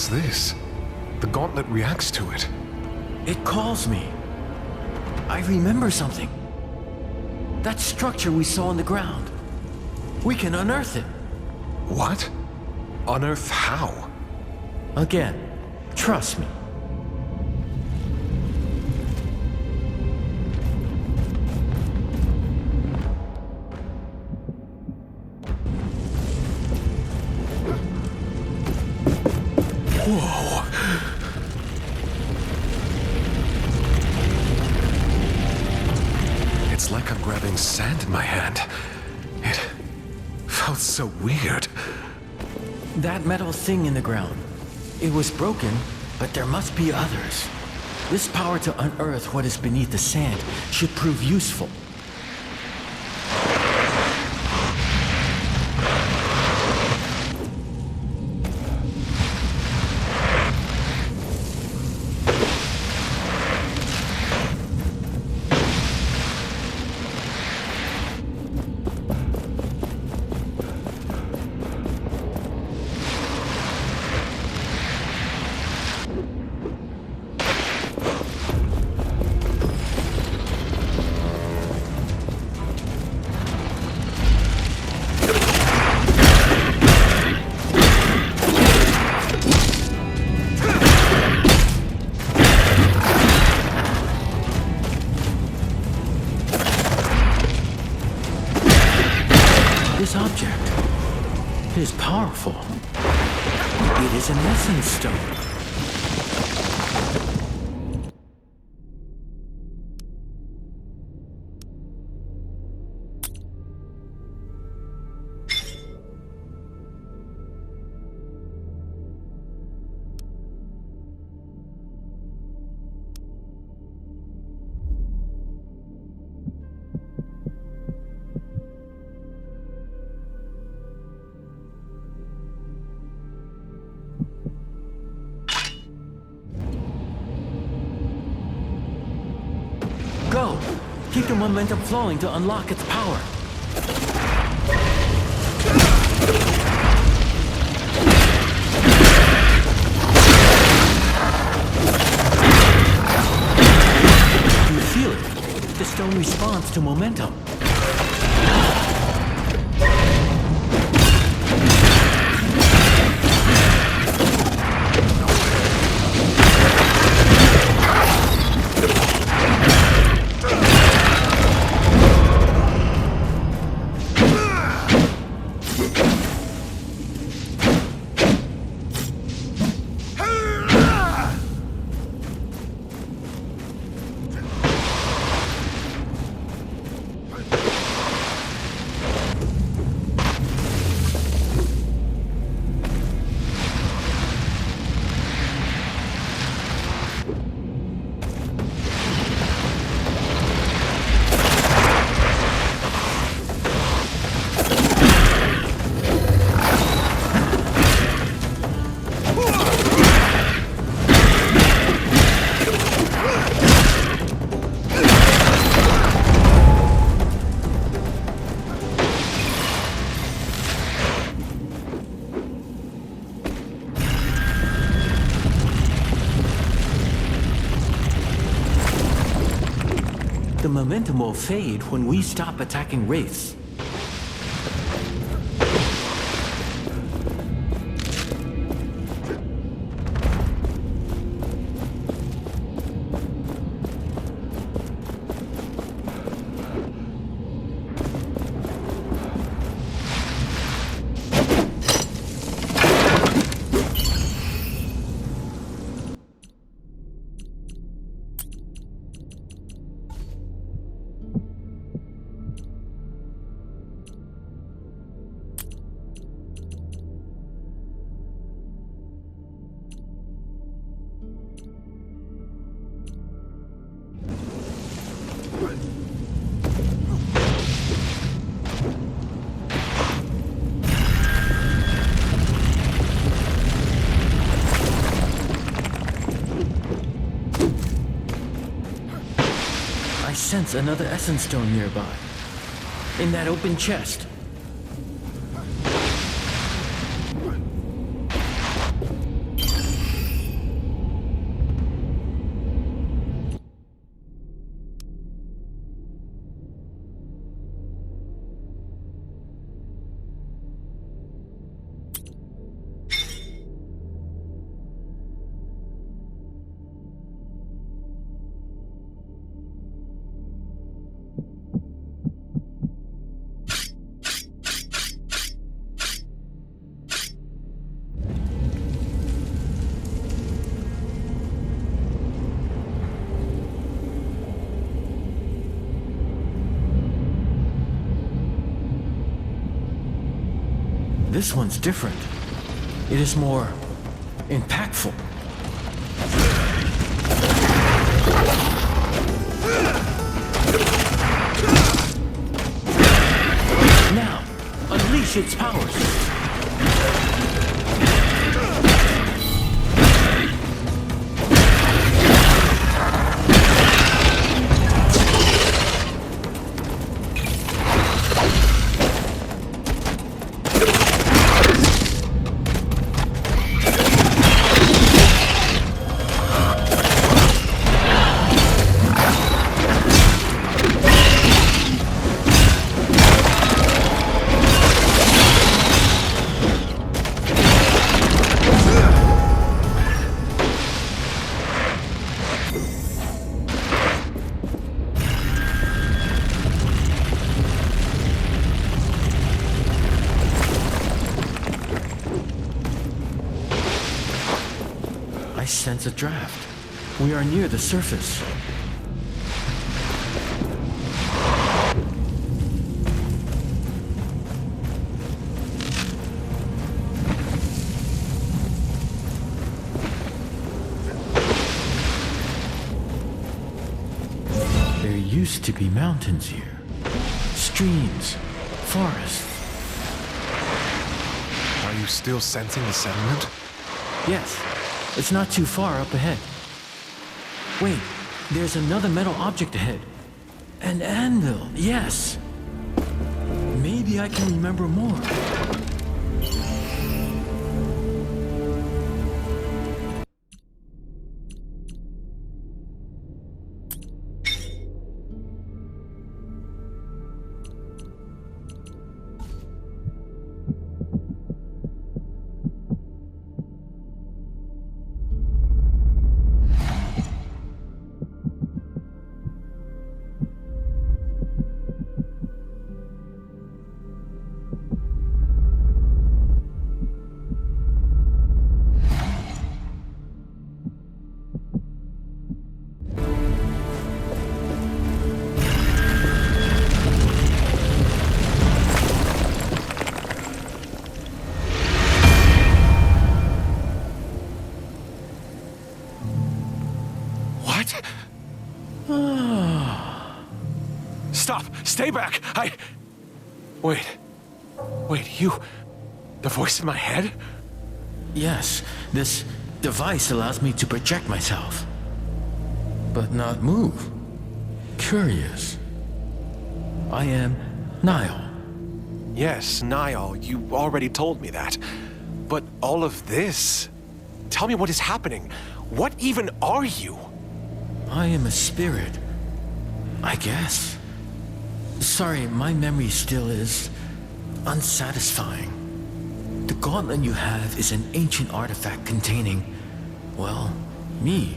What's this? The gauntlet reacts to it. It calls me. I remember something. That structure we saw on the ground. We can unearth it. What? Unearth how? Again, trust me. Whoa! It's like I'm grabbing sand in my hand. It felt so weird. That metal thing in the ground. It was broken, but there must be others. This power to unearth what is beneath the sand should prove useful. This object is powerful. It is an essence stone. Go! Keep the momentum flowing to unlock its power. You feel it? The stone responds to momentum. The momentum will fade when we stop attacking wraiths. I sense another essence stone nearby. In that open chest. this one's different. It is more impactful. Now, unleash its powers. I sense a draft. We are near the surface. There used to be mountains here. Streams, forests. Are you still sensing the settlement? Yes, it's not too far up ahead. Wait, there's another metal object ahead. An anvil, yes. Maybe I can remember more. Stop! Stay back! Wait. Wait, you... The voice in my head? Yes, this device allows me to project myself. But not move. Curious. I am Niall. Yes, Niall, you already told me that. But all of this... Tell me what is happening. What even are you? I am a spirit. I guess. Sorry, my memory still is unsatisfying. The gauntlet you have is an ancient artifact containing, well, me.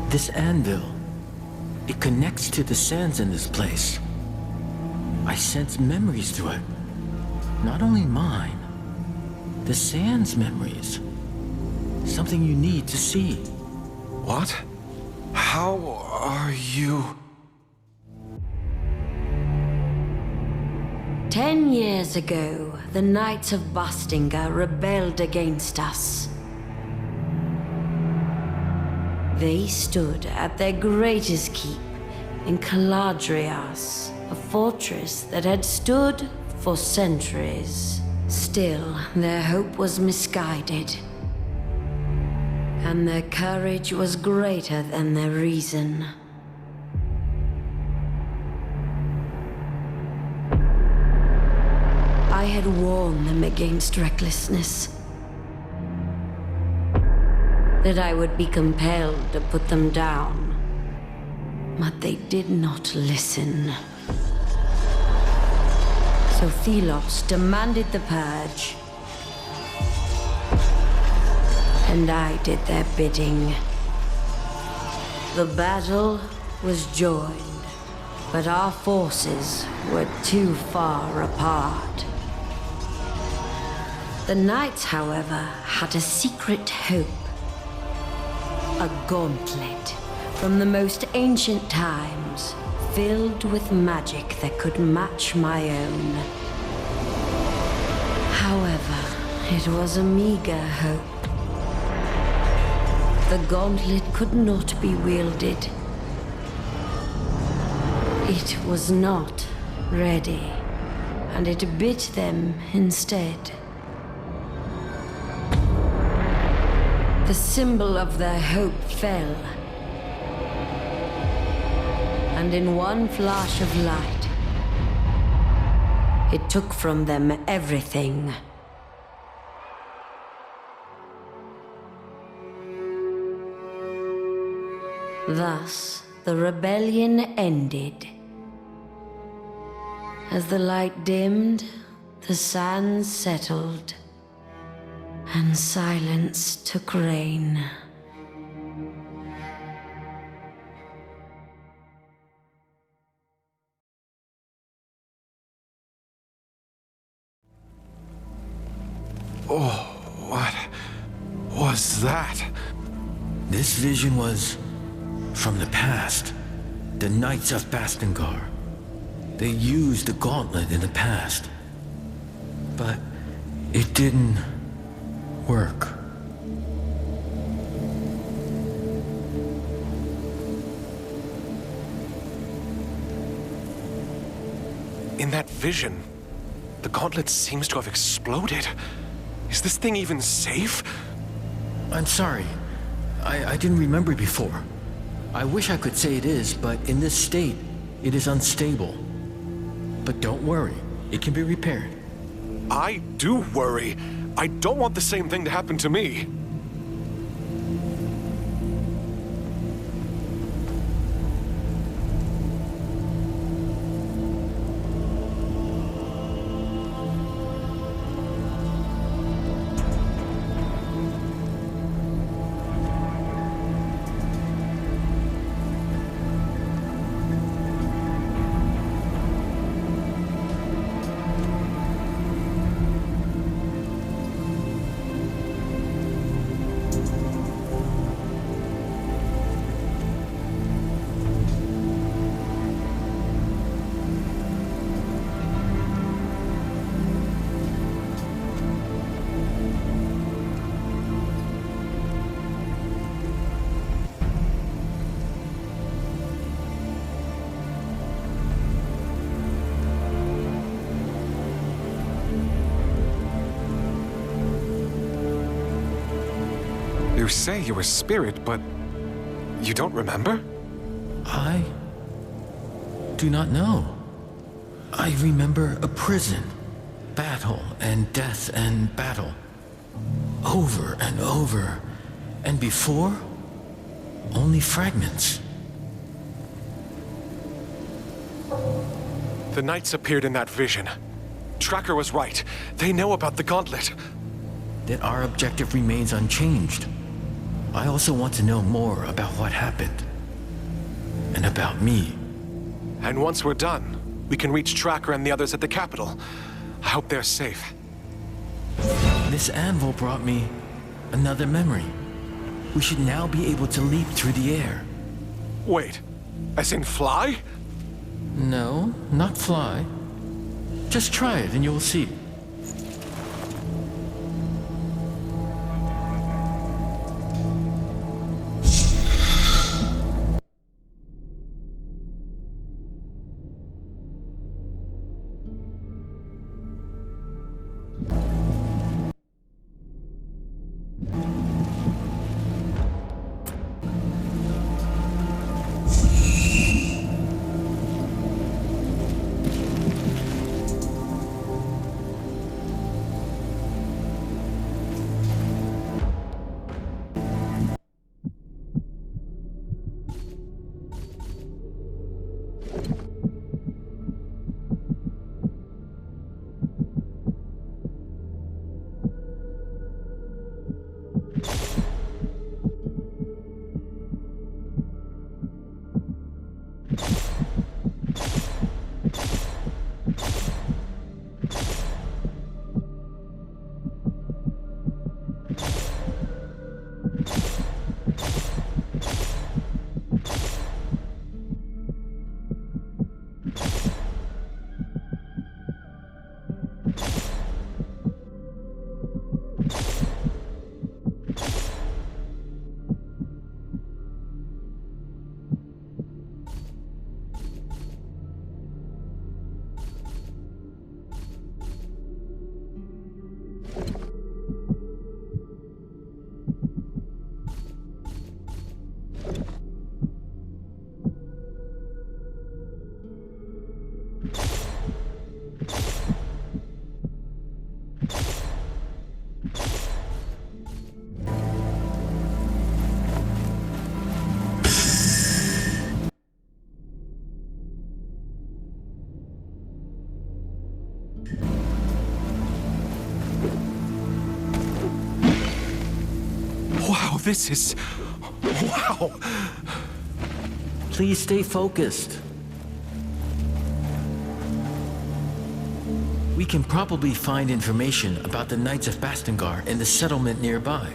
This anvil, it connects to the sands in this place. I sense memories through it. Not only mine, the sands' memories. Something you need to see. What? How are you... 10 years ago, the Knights of Bastinga rebelled against us. They stood at their greatest keep in Caladrias, a fortress that had stood for centuries. Still, their hope was misguided, and their courage was greater than their reason. I had warned them against recklessness. That I would be compelled to put them down. But they did not listen. So Thelos demanded the purge. And I did their bidding. The battle was joined, but our forces were too far apart. The Knights, however, had a secret hope. A gauntlet from the most ancient times, filled with magic that could match my own. However, it was a meager hope. The gauntlet could not be wielded. It was not ready, and it bit them instead. The symbol of their hope fell, and in one flash of light, it took from them everything. Thus, the rebellion ended. As the light dimmed, the sands settled, and silence took reign. What was that? This vision was from the past. The Knights of Bastengar. They used the gauntlet in the past. But it didn't work. In that vision, the gauntlet seems to have exploded. Is this thing even safe? I'm sorry. I didn't remember before. I wish I could say it is, but in this state, it is unstable. But don't worry, it can be repaired. I do worry. I don't want the same thing to happen to me. You say you're a spirit, but you don't remember? I do not know. I remember a prison, battle and death and battle. Over and over. And before, only fragments. The Knights appeared in that vision. Tracker was right. They know about the gauntlet. Then our objective remains unchanged. I also want to know more about what happened. And about me. And once we're done, we can reach Tracker and the others at the capital. I hope they're safe. This anvil brought me another memory. We should now be able to leap through the air. Wait, as in fly? No, not fly. Just try it and you'll see. Wow, this is... Wow! Please stay focused. We can probably find information about the Knights of Bastengar in the settlement nearby.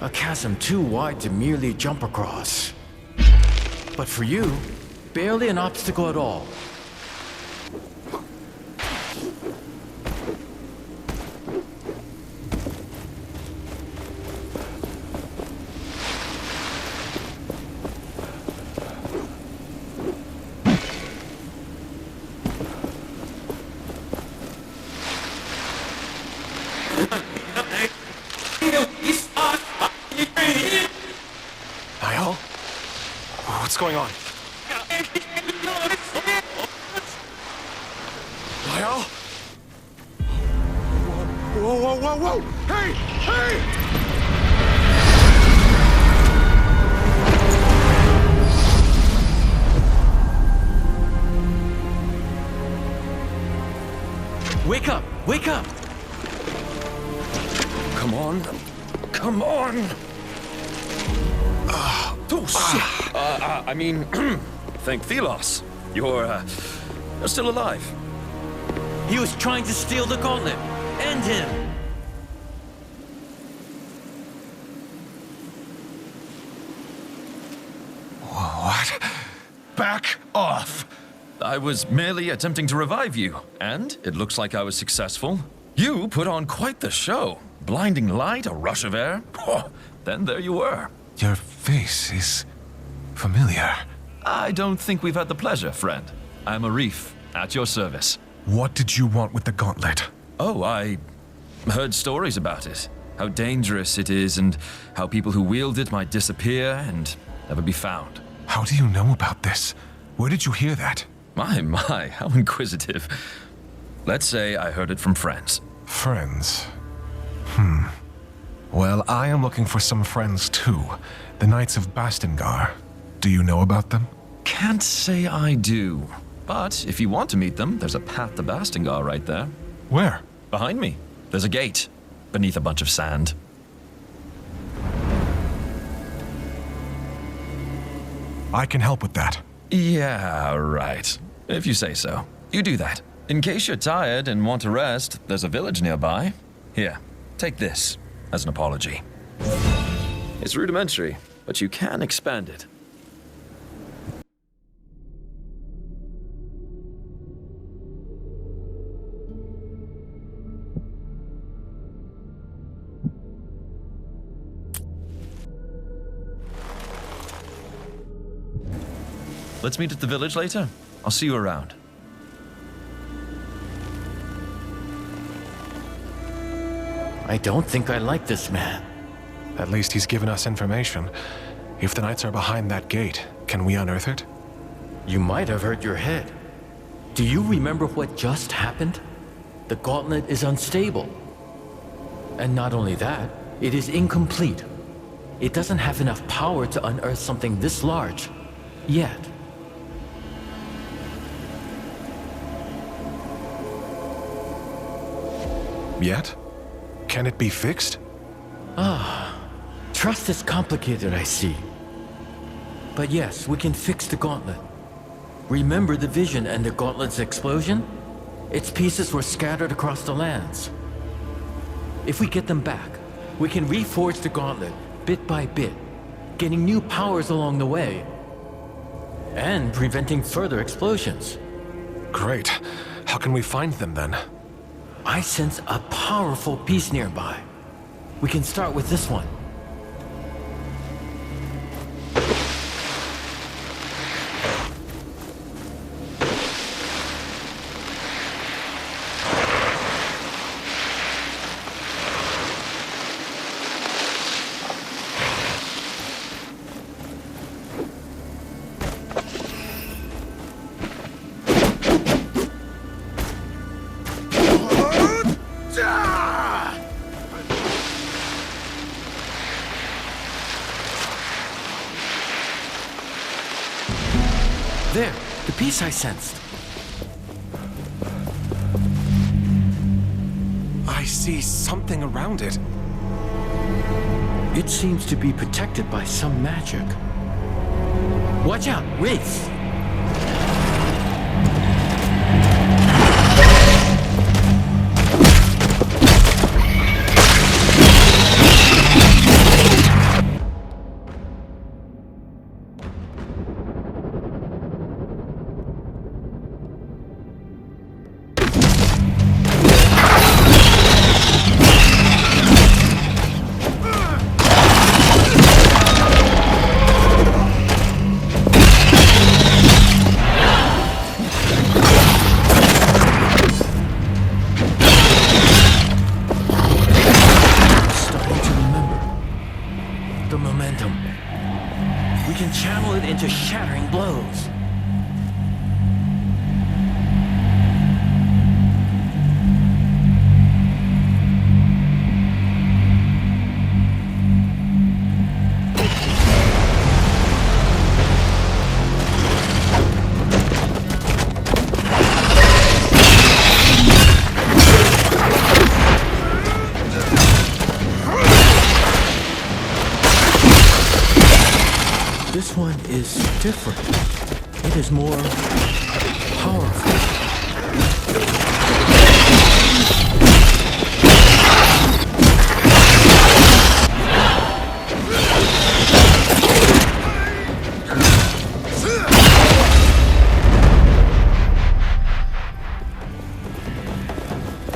A chasm too wide to merely jump across. But for you, barely an obstacle at all. Niall? What's going on? Niall? Whoa, whoa, whoa, whoa! Hey! Hey! Wake up! Wake up! Come on. Come on! Oh, shit! I mean, thank Thelos. You're still alive. He was trying to steal the gauntlet. End him! What? Back off! I was merely attempting to revive you, and it looks like I was successful. You put on quite the show. Blinding light, a rush of air. Oh, then there you were. Your face is familiar. I don't think we've had the pleasure, friend. I'm Arif, at your service. What did you want with the gauntlet? Oh, I heard stories about it. How dangerous it is, and how people who wield it might disappear and never be found. How do you know about this? Where did you hear that? My, how inquisitive. Let's say I heard it from friends. Friends. Well, I am looking for some friends too. The Knights of Bastengar. Do you know about them? Can't say I do. But if you want to meet them, there's a path to Bastengar right there. Where? Behind me. There's a gate. Beneath a bunch of sand. I can help with that. Yeah, right. If you say so. You do that. In case you're tired and want to rest, there's a village nearby. Here, take this as an apology. It's rudimentary, but you can expand it. Let's meet at the village later. I'll see you around. I don't think I like this man. At least he's given us information. If the Knights are behind that gate, can we unearth it? You might have hurt your head. Do you remember what just happened? The gauntlet is unstable. And not only that, it is incomplete. It doesn't have enough power to unearth something this large. Yet. Yet? Can it be fixed? Trust is complicated, I see. But yes, we can fix the gauntlet. Remember the vision and the gauntlet's explosion? Its pieces were scattered across the lands. If we get them back, we can reforge the gauntlet, bit by bit, getting new powers along the way, and preventing further explosions. Great. How can we find them then? I sense a powerful piece nearby. We can start with this one. There, the piece I sensed. I see something around it. It seems to be protected by some magic. Watch out, Wraiths! Into shattering blows. this one is different. It is more powerful.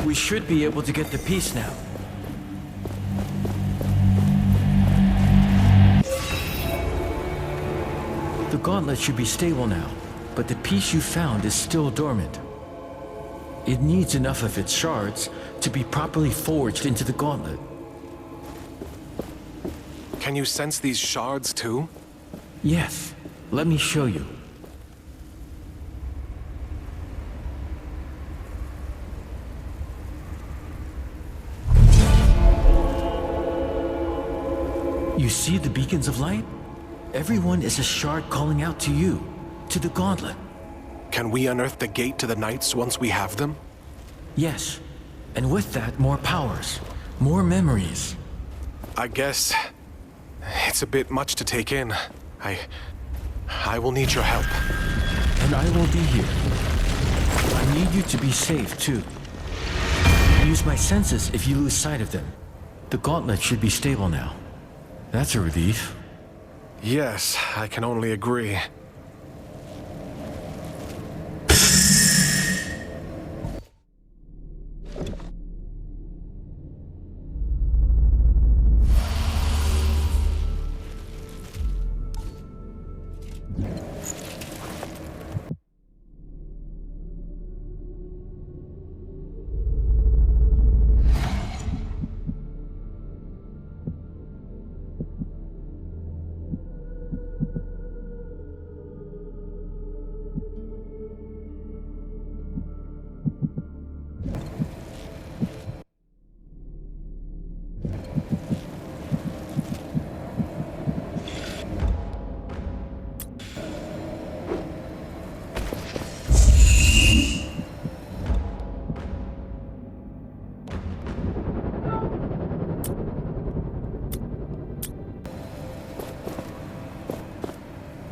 We should be able to get the piece now. The gauntlet should be stable now, but the piece you found is still dormant. It needs enough of its shards to be properly forged into the gauntlet. Can you sense these shards too? Yes, let me show you. You see the beacons of light? Everyone is a shard calling out to you, to the gauntlet. Can we unearth the gate to the Knights once we have them? Yes, and with that, more powers, more memories. I guess it's a bit much to take in. I will need your help. And I will be here. I need you to be safe, too. Use my senses if you lose sight of them. The gauntlet should be stable now. That's a relief. Yes, I can only agree.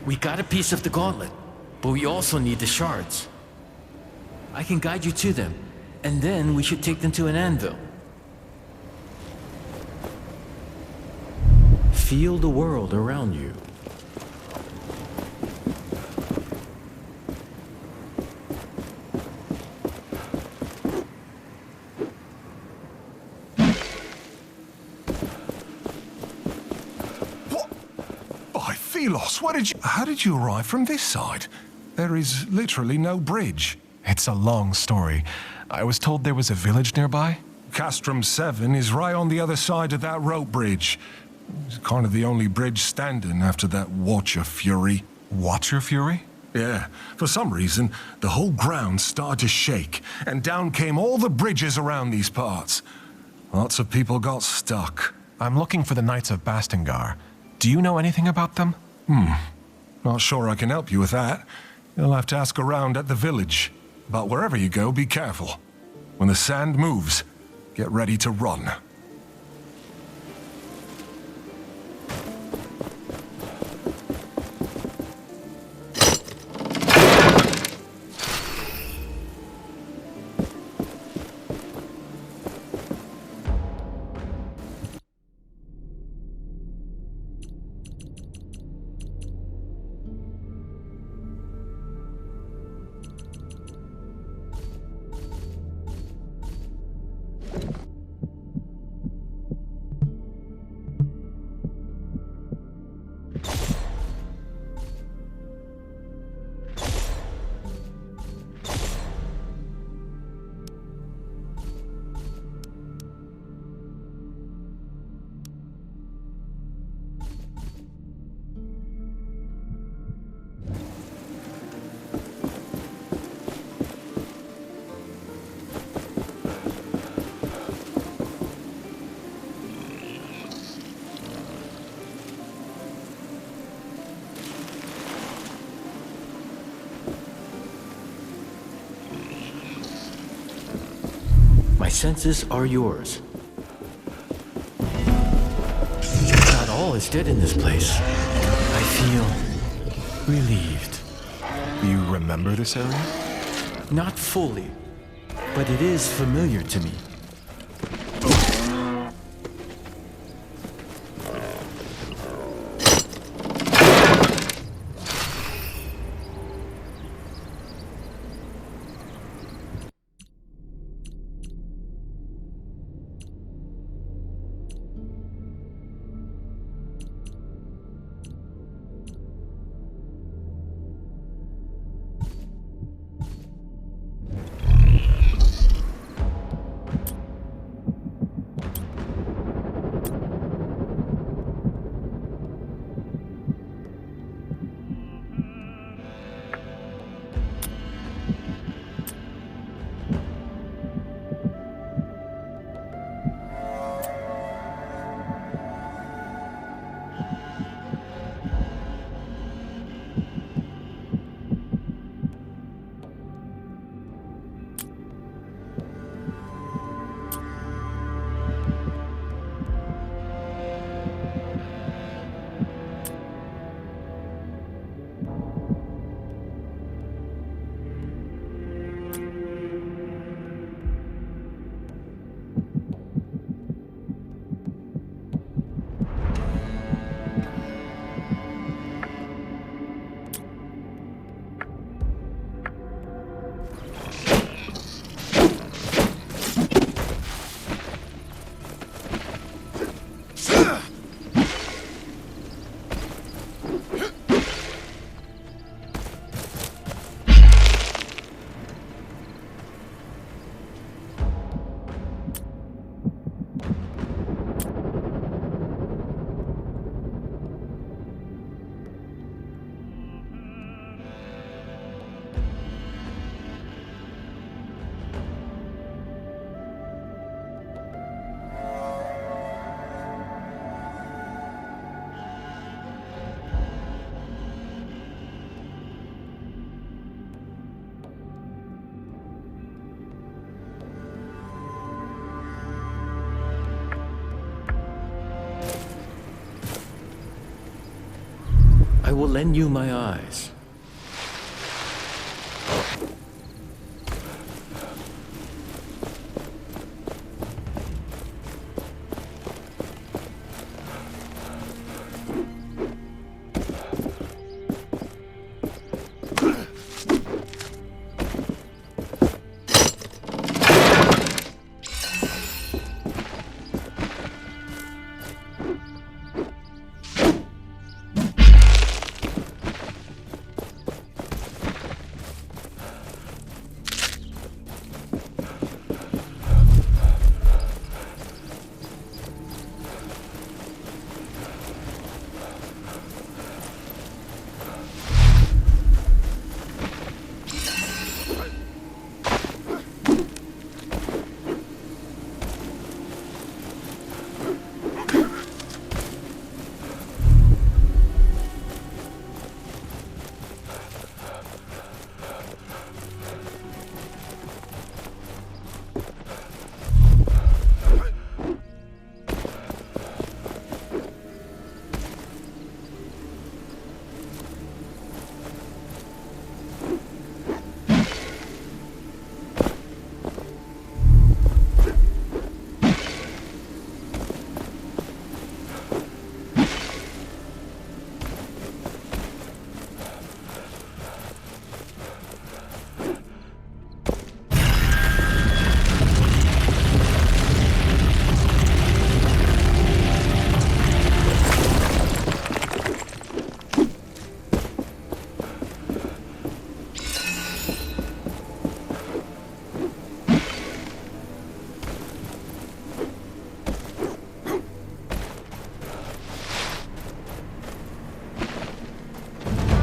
We got a piece of the gauntlet, but we also need the shards. I can guide you to them, and then we should take them to an anvil. Feel the world around you. Philos, how did you arrive from this side? There is literally no bridge. It's a long story. I was told there was a village nearby. Castrum 7 is right on the other side of that rope bridge. It's kind of the only bridge standing after that Watcher Fury. Watcher Fury? Yeah, for some reason, the whole ground started to shake, and down came all the bridges around these parts. Lots of people got stuck. I'm looking for the Knights of Bastengar. Do you know anything about them? Not sure I can help you with that. You'll have to ask around at the village. But wherever you go, be careful. When the sand moves, get ready to run. My senses are yours. Not all is dead in this place. I I feel relieved. You remember this area? Not fully, but it is familiar to me. I will lend you my eyes.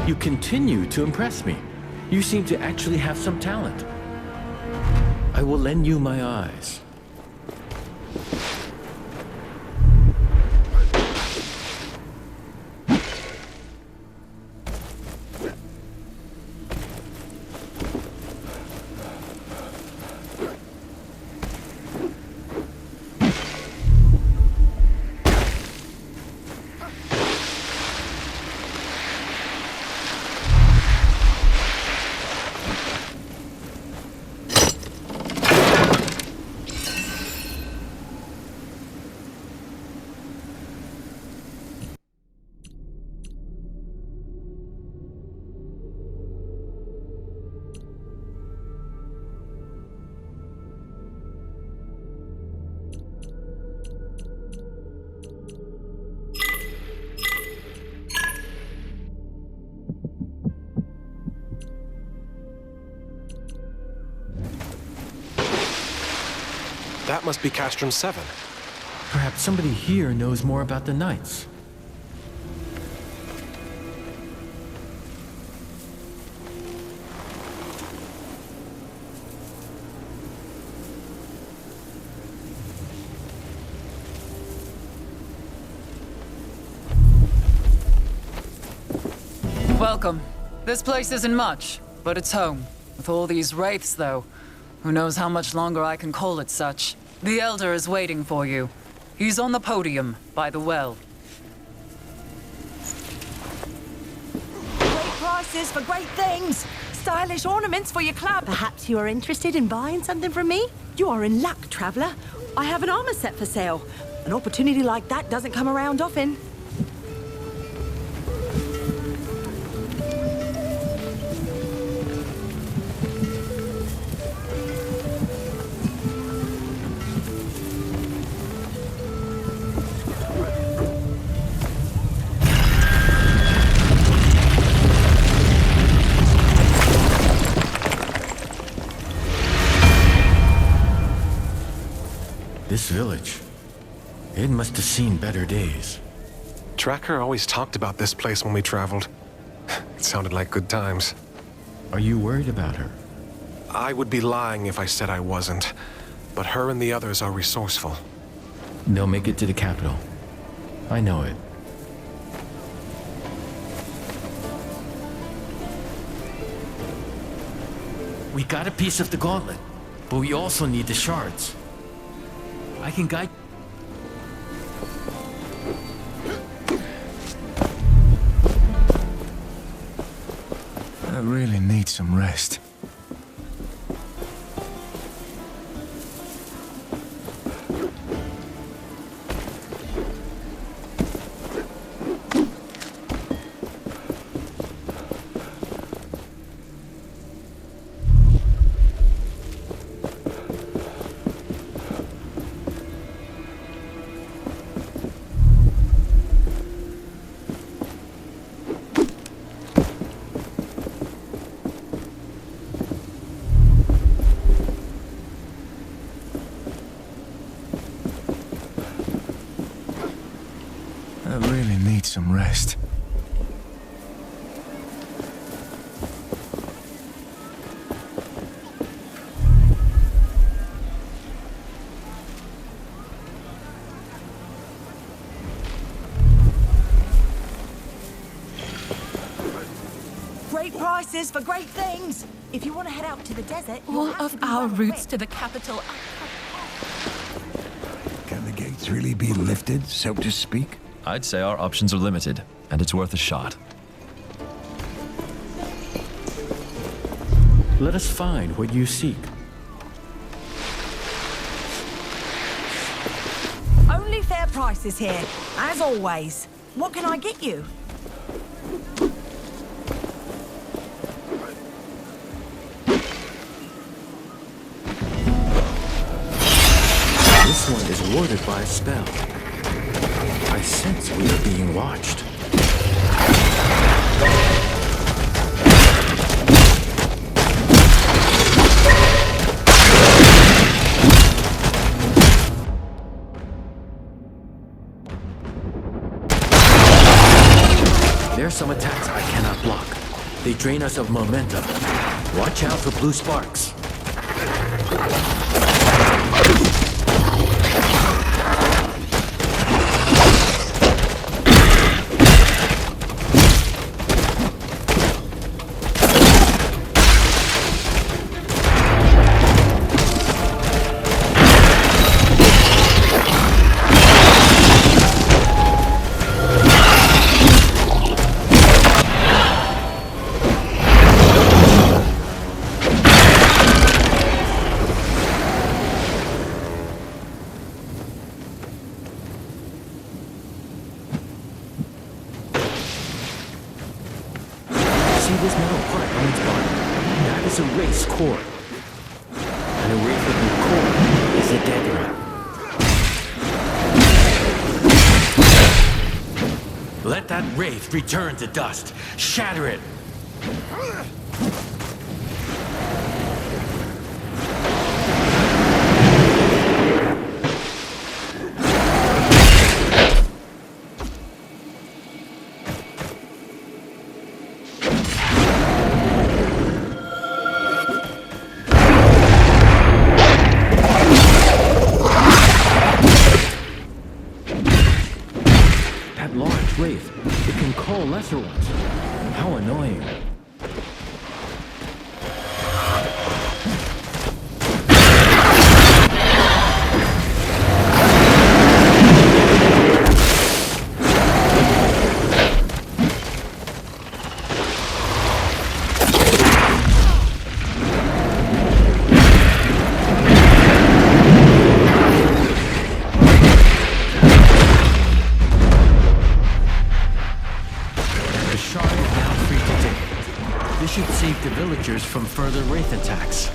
You continue to impress me. You seem to actually have some talent. I will lend you my eyes. That must be Castrum 7. Perhaps somebody here knows more about the Knights. Welcome. This place isn't much, but it's home. With all these wraiths, though, who knows how much longer I can call it such. The Elder is waiting for you. He's on the podium, by the well. Great prices for great things. Stylish ornaments for your club. Perhaps you are interested in buying something from me? You are in luck, traveler. I have an armor set for sale. An opportunity like that doesn't come around often. This village, it must have seen better days. Tracker always talked about this place when we traveled. It sounded like good times. Are you worried about her? I would be lying if I said I wasn't. But her and the others are resourceful. They'll make it to the capital. I know it. We got a piece of the gauntlet, but we also need the shards. I can guide. I really need some rest. I really need some rest. Great prices for great things. If you want to head out to the desert, you'll All have of to be our well routes equipped. to the capital. Can the gates really be lifted, so to speak? I'd say our options are limited, and it's worth a shot. Let us find what you seek. Only fair prices here, as always. What can I get you? This one is warded by a spell. I sense we are being watched. There are some attacks I cannot block. They drain us of momentum. Watch out for blue sparks. See this metal part on its body? That is a race core. And a wraith with the core is a dead rat. Let that wraith return to dust. Shatter it. wraith, it can call lesser ones. How annoying. Should save the villagers from further wraith attacks.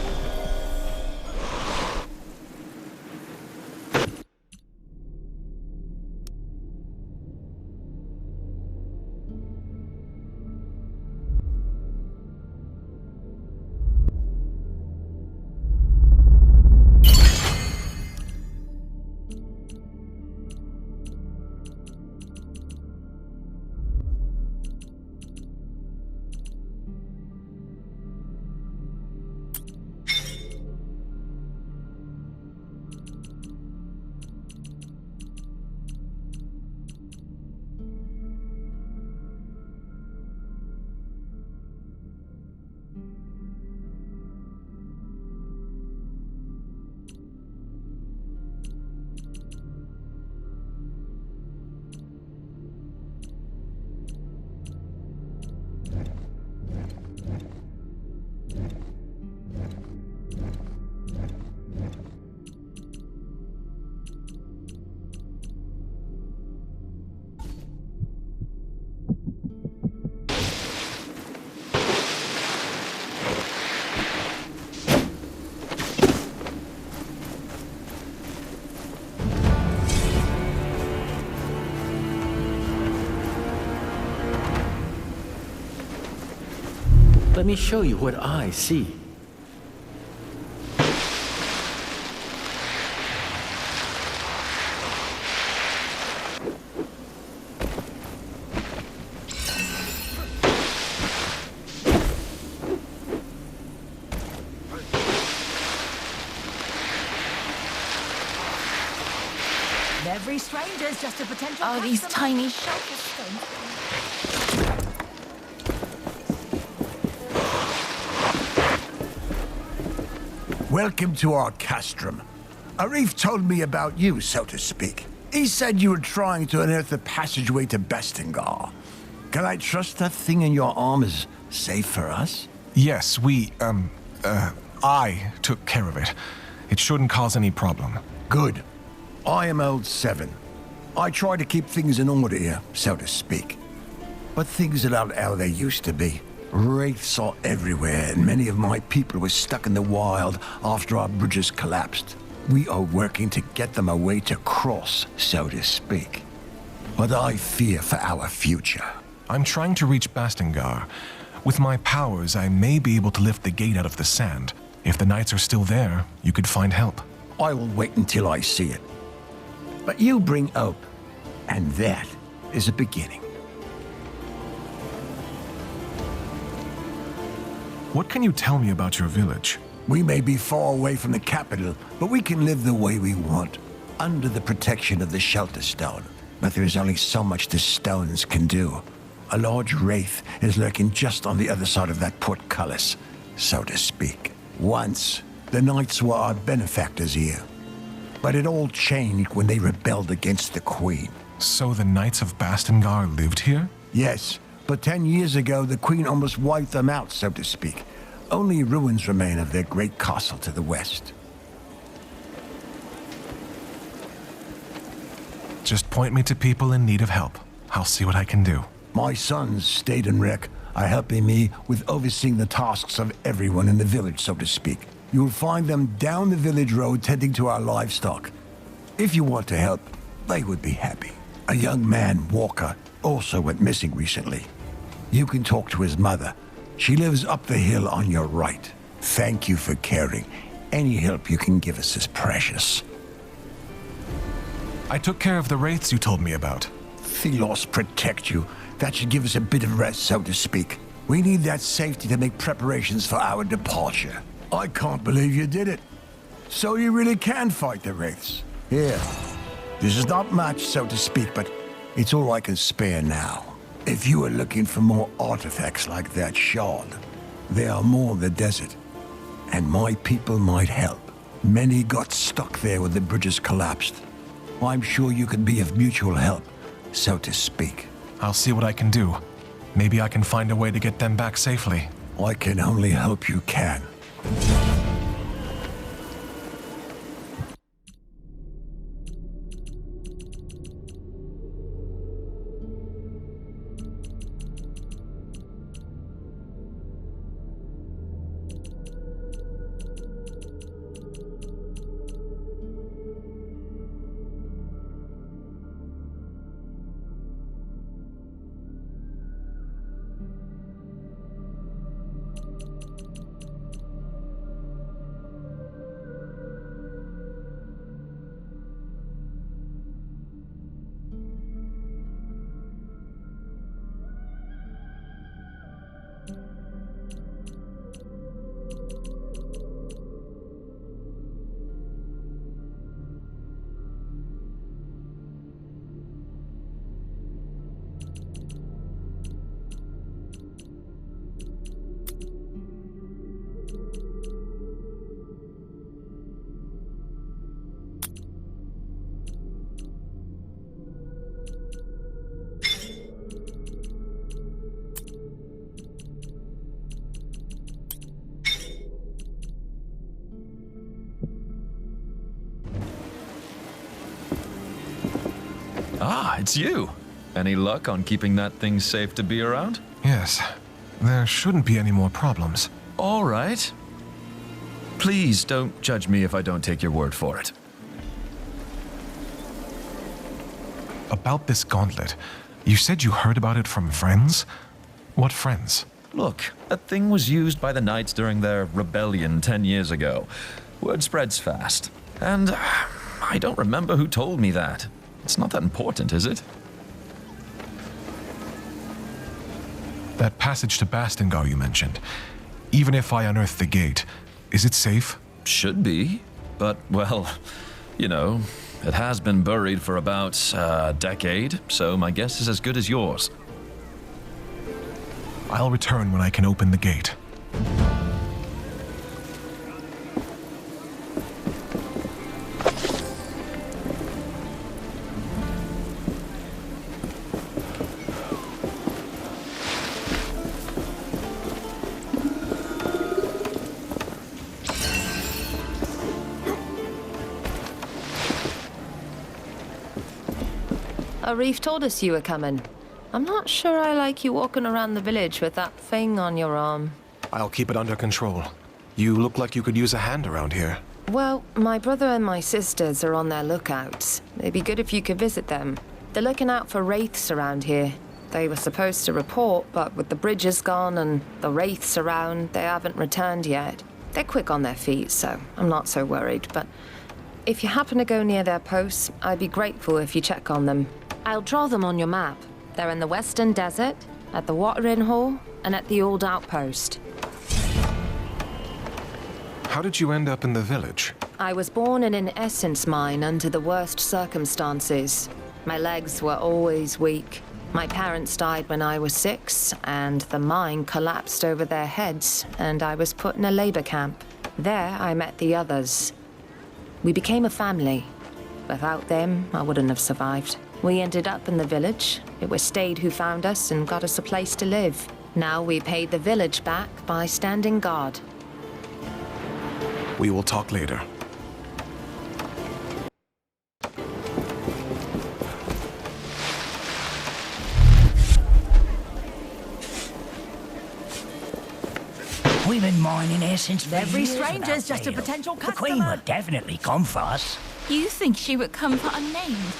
Let me show you what I see. Every stranger's just a potential Oh, these customer. tiny shelter stones. Welcome to our castrum. Arif told me about you, so to speak. He said you were trying to unearth the passageway to Bastingar. Can I trust that thing in your arm is safe for us? Yes, I took care of it. It shouldn't cause any problem. Good. I am old 7. I try to keep things in order here, so to speak. But things are not how they used to be. Wraiths are everywhere, and many of my people were stuck in the wild after our bridges collapsed. We are working to get them a way to cross, so to speak. But I fear for our future. I'm trying to reach Bastingar. With my powers, I may be able to lift the gate out of the sand. If the knights are still there, you could find help. I will wait until I see it. But you bring hope, and that is a beginning. What can you tell me about your village? We may be far away from the capital, but we can live the way we want, under the protection of the Shelter Stone. But there is only so much the stones can do. A large wraith is lurking just on the other side of that portcullis, so to speak. Once, the knights were our benefactors here. But it all changed when they rebelled against the Queen. So the Knights of Bastingar lived here? Yes, but 10 years ago, the Queen almost wiped them out, so to speak. Only ruins remain of their great castle to the west. Just point me to people in need of help. I'll see what I can do. My sons, Stade and Rick, are helping me with overseeing the tasks of everyone in the village, so to speak. You'll find them down the village road tending to our livestock. If you want to help, they would be happy. A young man, Walker, also went missing recently. You can talk to his mother. She lives up the hill on your right. Thank you for caring. Any help you can give us is precious. I took care of the wraiths you told me about. Thelos protect you. That should give us a bit of rest, so to speak. We need that safety to make preparations for our departure. I can't believe you did it. So you really can fight the wraiths. Here. This is not much, so to speak, but It's all I can spare now. If you are looking for more artifacts like that shard, there are more in the desert, and my people might help. Many got stuck there when the bridges collapsed. I'm sure you can be of mutual help, so to speak. I'll see what I can do. Maybe I can find a way to get them back safely. I can only hope you can. Ah, it's you. Any luck on keeping that thing safe to be around? Yes. There shouldn't be any more problems. All right. Please don't judge me if I don't take your word for it. About this gauntlet, you said you heard about it from friends? What friends? Look, that thing was used by the Knights during their rebellion 10 years ago. Word spreads fast. And I don't remember who told me that. It's not that important, is it? That passage to Bastingar you mentioned. Even if I unearth the gate, is it safe? Should be. But, well, you know, it has been buried for about a decade, so my guess is as good as yours. I'll return when I can open the gate. Arif told us you were coming. I'm not sure I like you walking around the village with that thing on your arm. I'll keep it under control. You look like you could use a hand around here. Well, my brother and my sisters are on their lookouts. It'd be good if you could visit them. They're looking out for wraiths around here. They were supposed to report, but with the bridges gone and the wraiths around, they haven't returned yet. They're quick on their feet, so I'm not so worried, but if you happen to go near their posts, I'd be grateful if you check on them. I'll draw them on your map. They're in the Western Desert, at the Watering Hole, and at the Old Outpost. How did you end up in the village? I was born in an essence mine under the worst circumstances. My legs were always weak. My parents died when I was 6, and the mine collapsed over their heads, and I was put in a labor camp. There, I met the others. We became a family. Without them, I wouldn't have survived. We ended up in the village. It was Stade who found us and got us a place to live. Now we paid the village back by standing guard. We will talk later. We've been mining essence for Every years stranger's without just a fail. potential The Queen customer. would definitely come for us. You think she would come for unnamed?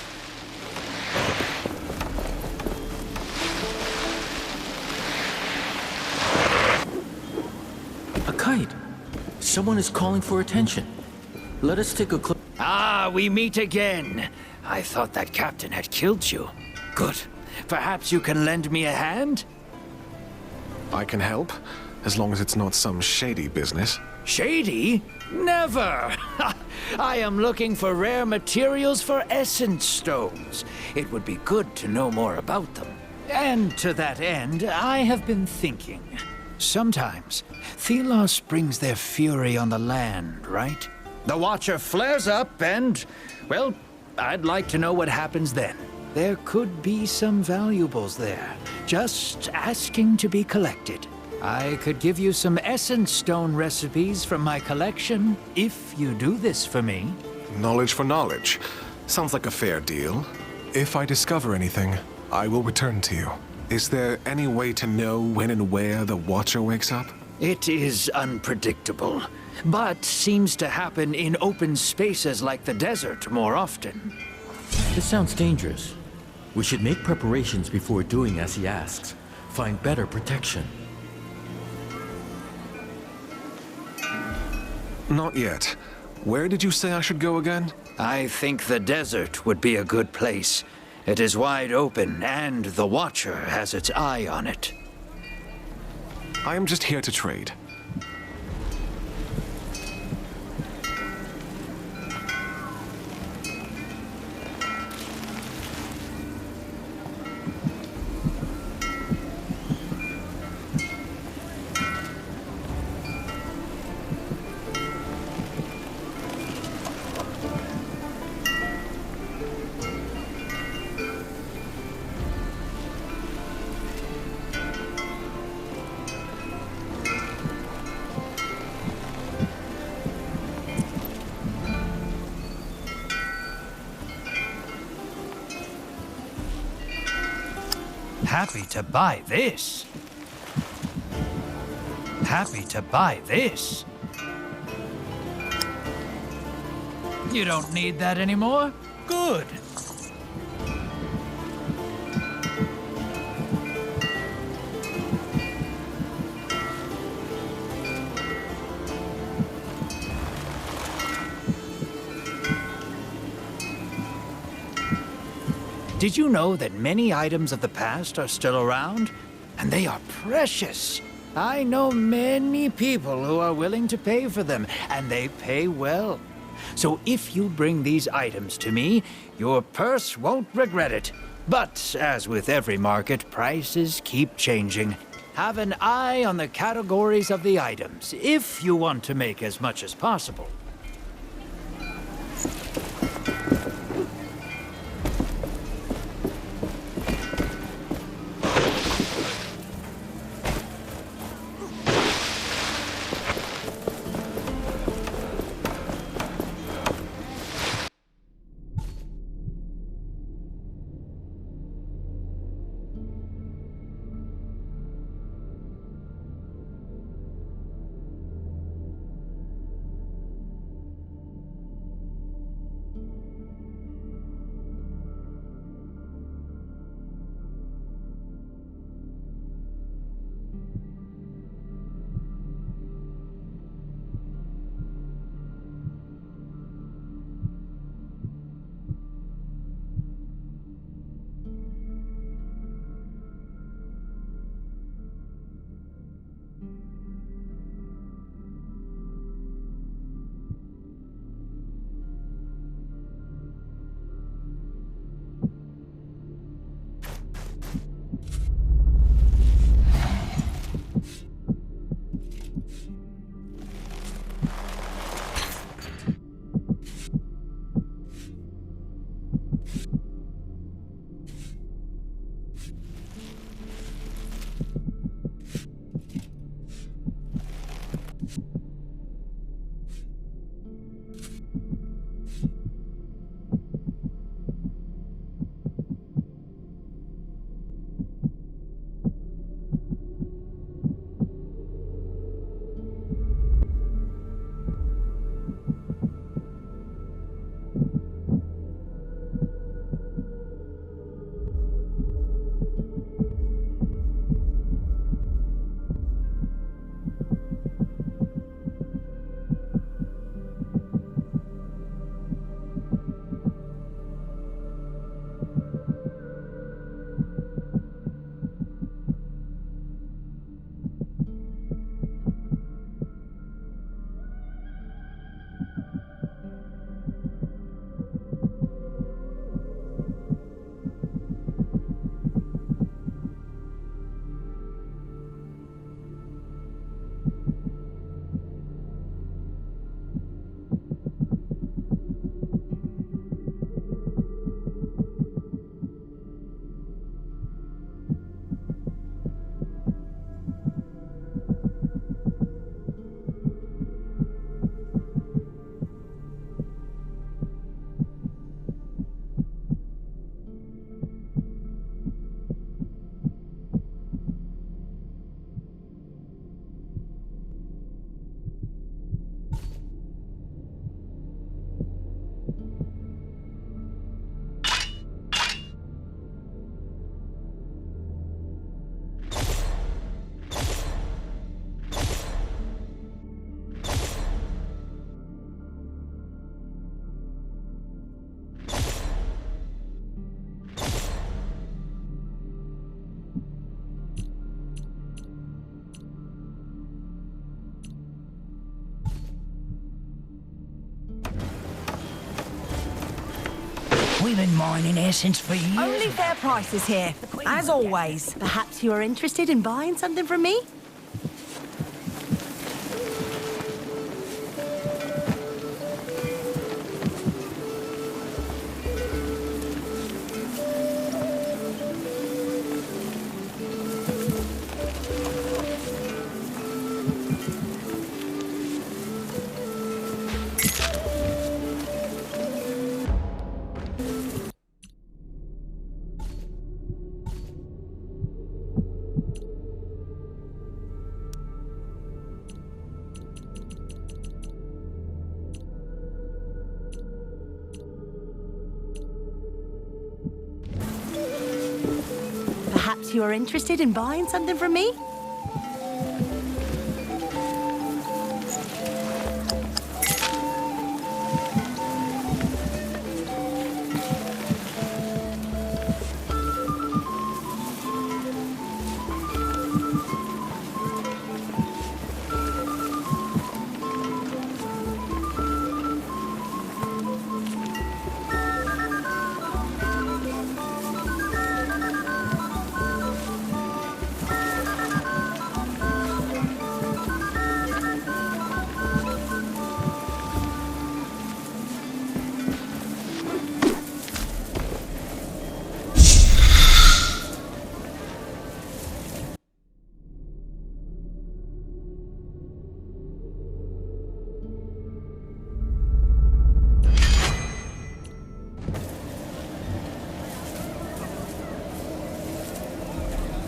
A kite. Someone is calling for attention. Let us take a closer. Ah, we meet again. I thought that captain had killed you. Good. Perhaps you can lend me a hand? I can help, as long as it's not some shady business. Shady? Never! I am looking for rare materials for essence stones. It would be good to know more about them. And to that end, I have been thinking. Sometimes, Thelos brings their fury on the land, right? The Watcher flares up and, well, I'd like to know what happens then. There could be some valuables there, just asking to be collected. I could give you some essence stone recipes from my collection, if you do this for me. Knowledge for knowledge. Sounds like a fair deal. If I discover anything, I will return to you. Is there any way to know when and where the Watcher wakes up? It is unpredictable, but seems to happen in open spaces like the desert more often. This sounds dangerous. We should make preparations before doing as he asks. Find better protection. Not yet. Where did you say I should go again? I think the desert would be a good place. It is wide open, and the Watcher has its eye on it. I am just here to trade. Happy to buy this. Happy to buy this. You don't need that anymore? Good. Did you know that many items of the past are still around? And they are precious. I know many people who are willing to pay for them, and they pay well. So if you bring these items to me, your purse won't regret it. But as with every market, prices keep changing. Have an eye on the categories of the items, if you want to make as much as possible. I've been mining essence for years. Only fair prices here, as always. Perhaps you are interested in buying something from me? Perhaps you are interested in buying something from me?